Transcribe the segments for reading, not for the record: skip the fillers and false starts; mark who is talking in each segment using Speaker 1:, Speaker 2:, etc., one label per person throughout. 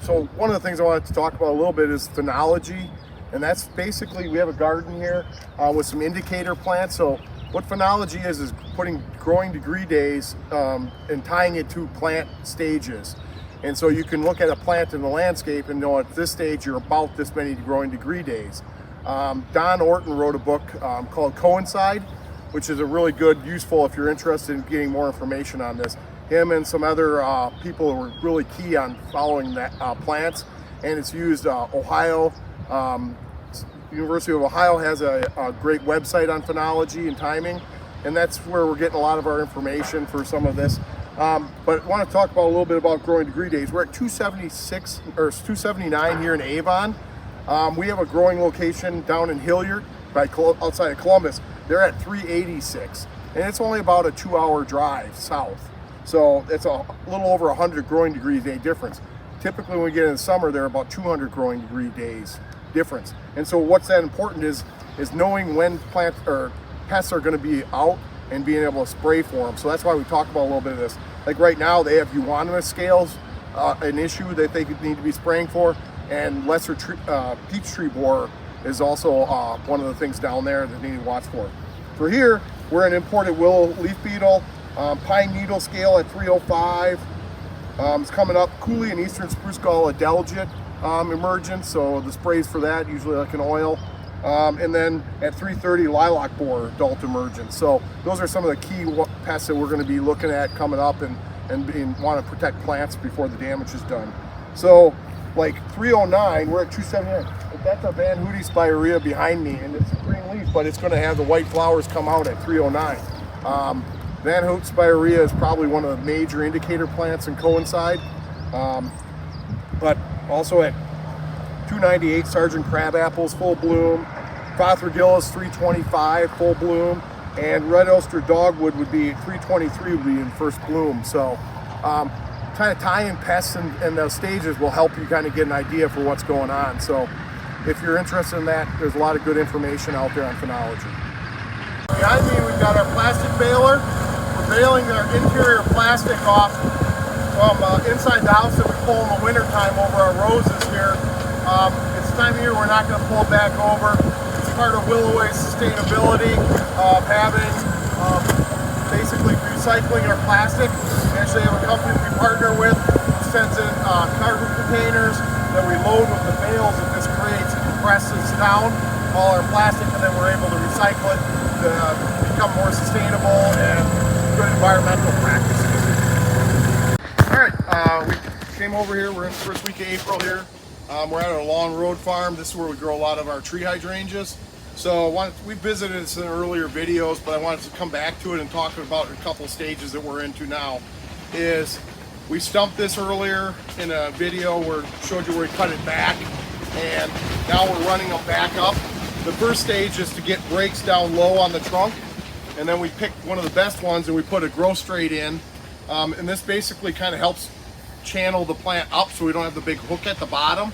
Speaker 1: So one of the things I wanted to talk about a little bit is phenology, and that's basically, we have a garden here with some indicator plants. So what phenology is putting growing degree days and tying it to plant stages. And so you can look at a plant in the landscape and know at this stage you're about this many growing degree days. Don Orton wrote a book called Coincide, which is a really good, useful if you're interested in getting more information on this. Him and some other people were really key on following that plants, and it's used. University of Ohio has a great website on phenology and timing, and that's where we're getting a lot of our information for some of this. But I want to talk about a little bit about growing degree days. We're at 276 or 279 here in Avon. We have a growing location down in Hilliard, outside of Columbus. They're at 386, and it's only about a 2-hour drive south. So it's a little over 100 growing degree day difference. Typically when we get in the summer, they're about 200 growing degree days difference. And so what's that important is knowing when plants or pests are going to be out and being able to spray for them. So that's why we talk about a little bit of this. Like right now, they have euonymus scales, an issue that they need to be spraying for, and lesser peach tree borer is also one of the things down there that they need to watch for. For here, we're an imported willow leaf beetle, pine needle scale at 305. It's coming up. Cooley and eastern spruce gall adulgent emergence, so the sprays for that usually like an oil. And then at 330, lilac borer adult emergence. So those are some of the key pests that we're going to be looking at coming up and want to protect plants before the damage is done. So like 309, we're at 279. That's a Van Hootie spirea behind me, and it's a green leaf, but it's going to have the white flowers come out at 309. Van Hootie spirea is probably one of the major indicator plants in Coincide. But also at 298, Sergeant Crabapples full bloom, Fothergillus 325 full bloom, and Red Oyster Dogwood would be 323 would be in first bloom. So kind of tying pests and those stages will help you kind of get an idea for what's going on. So if you're interested in that, there's a lot of good information out there on phenology. Behind me we've got our plastic baler. We're baling our interior plastic off from inside the house that we pull in the wintertime over our roses here. It's time of year we're not going to pull it back over. It's part of Willoway's sustainability of having basically recycling our plastic. We actually have a company we partner with who sends in cargo containers that we load with the bales that this creates and compresses down all our plastic, and then we're able to recycle it to become more sustainable and good environmental practices. All right, we came over here. We're in the first week of April here. We're at our Long Road farm. This is where we grow a lot of our tree hydrangeas. So we visited this in earlier videos, but I wanted to come back to it and talk about a couple stages that we're into now. Is we stumped this earlier in a video where it showed you where we cut it back, and now we're running them back up. The first stage is to get breaks down low on the trunk, and then we picked one of the best ones and we put a grow straight in. And this basically kind of helps channel the plant up so we don't have the big hook at the bottom.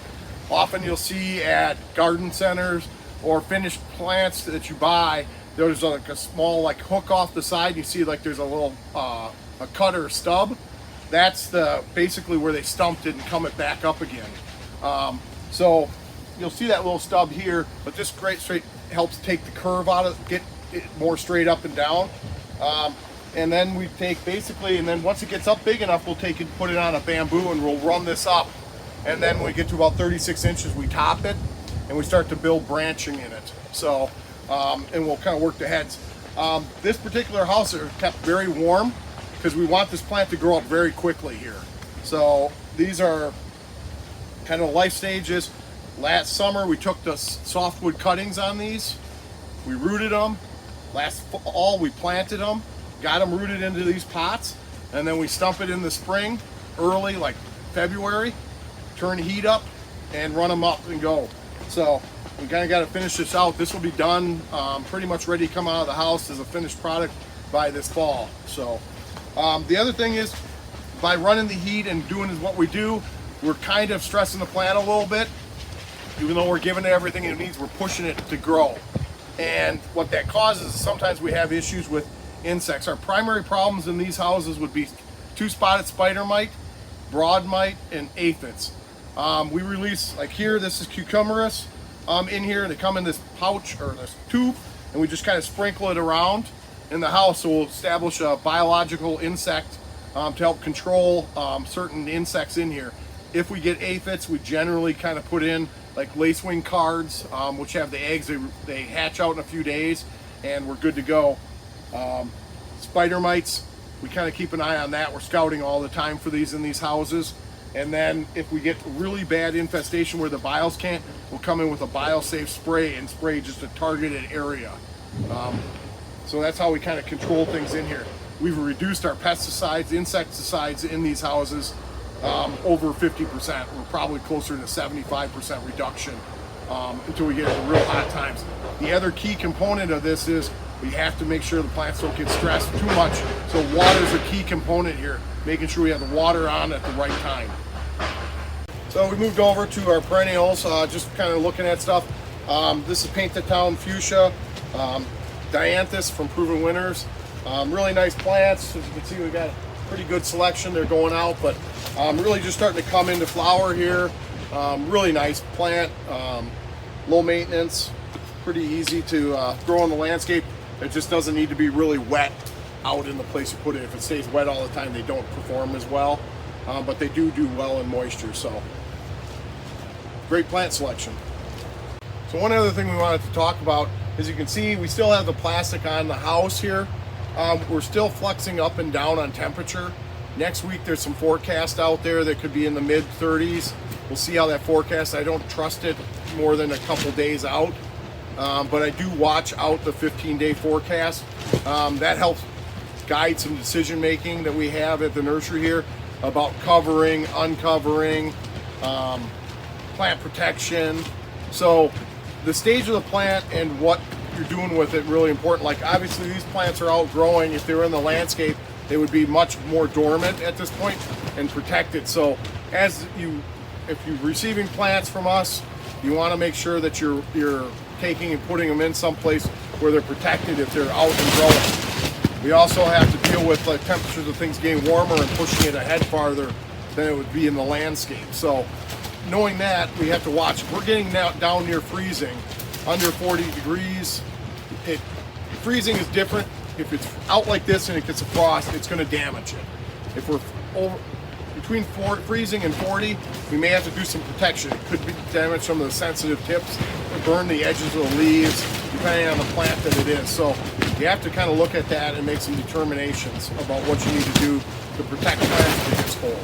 Speaker 1: Often you'll see at garden centers or finished plants that you buy, there's like a small like hook off the side. You see like there's a little a cutter stub. That's basically where they stumped it and come it back up again. So you'll see that little stub here, but this straight helps take the curve out of get it more straight up and down. And then we take basically, and then once it gets up big enough, we'll take it, put it on a bamboo, and we'll run this up. And then when we get to about 36 inches, we top it, and we start to build branching in it. So, and we'll kind of work the heads. This particular house is kept very warm because we want this plant to grow up very quickly here. So these are kind of life stages. Last summer, we took the softwood cuttings on these. We rooted them. Last fall, we planted them. Got them rooted into these pots, and then we stump it in the spring, early, like February, turn the heat up, and run them up and go. So we kind of got to finish this out. This will be done, pretty much ready to come out of the house as a finished product by this fall. So the other thing is, by running the heat and doing what we do, we're kind of stressing the plant a little bit. Even though we're giving it everything it needs, we're pushing it to grow. And what that causes is sometimes we have issues with insects. Our primary problems in these houses would be two-spotted spider mite, broad mite, and aphids. We release, like here, this is cucumberus in here. They come in this pouch or this tube, and we just kind of sprinkle it around in the house. So we'll establish a biological insect to help control certain insects in here. If we get aphids, we generally kind of put in like lacewing cards, which have the eggs. They hatch out in a few days, and we're good to go. Spider mites, we kind of keep an eye on that. We're scouting all the time for these in these houses. And then if we get really bad infestation where the bios can't, we'll come in with a BioSafe spray and spray just a targeted area. So that's how we kind of control things in here. We've reduced our pesticides, insecticides in these houses over 50%. We're probably closer to 75% reduction until we get into real hot times. The other key component of this is we have to make sure the plants don't get stressed too much. So water is a key component here, making sure we have the water on at the right time. So we moved over to our perennials, just kind of looking at stuff. This is Paint the Town Fuchsia, Dianthus from Proven Winners. Really nice plants. As you can see, we've got a pretty good selection. They're going out, but really just starting to come into flower here. Really nice plant, low maintenance, pretty easy to grow in the landscape. It just doesn't need to be really wet out in the place you put it. If it stays wet all the time, they don't perform as well, but they do well in moisture. So great plant selection. So one other thing we wanted to talk about, as you can see, we still have the plastic on the house here. We're still flexing up and down on temperature. Next week there's some forecast out there that could be in the mid 30s. We'll see how that forecast. I don't trust it more than a couple days out, but I do watch out the 15-day forecast. That helps guide some decision making that we have at the nursery here about covering, uncovering, plant protection. So the stage of the plant and what you're doing with it really important. Like obviously these plants are outgrowing. If they were in the landscape, they would be much more dormant at this point and protected. So if you're receiving plants from us, you want to make sure that you're taking and putting them in some place where they're protected if they're out and growing. We also have to deal with like temperatures of things getting warmer and pushing it ahead farther than it would be in the landscape. So knowing that, we have to watch. We're getting down near freezing, under 40 degrees. Freezing is different. If it's out like this and it gets a frost, it's going to damage it. If we're between freezing and 40, we may have to do some protection. It could damage some of the sensitive tips, burn the edges of the leaves, depending on the plant that it is. So you have to kind of look at that and make some determinations about what you need to do to protect plants if it gets cold.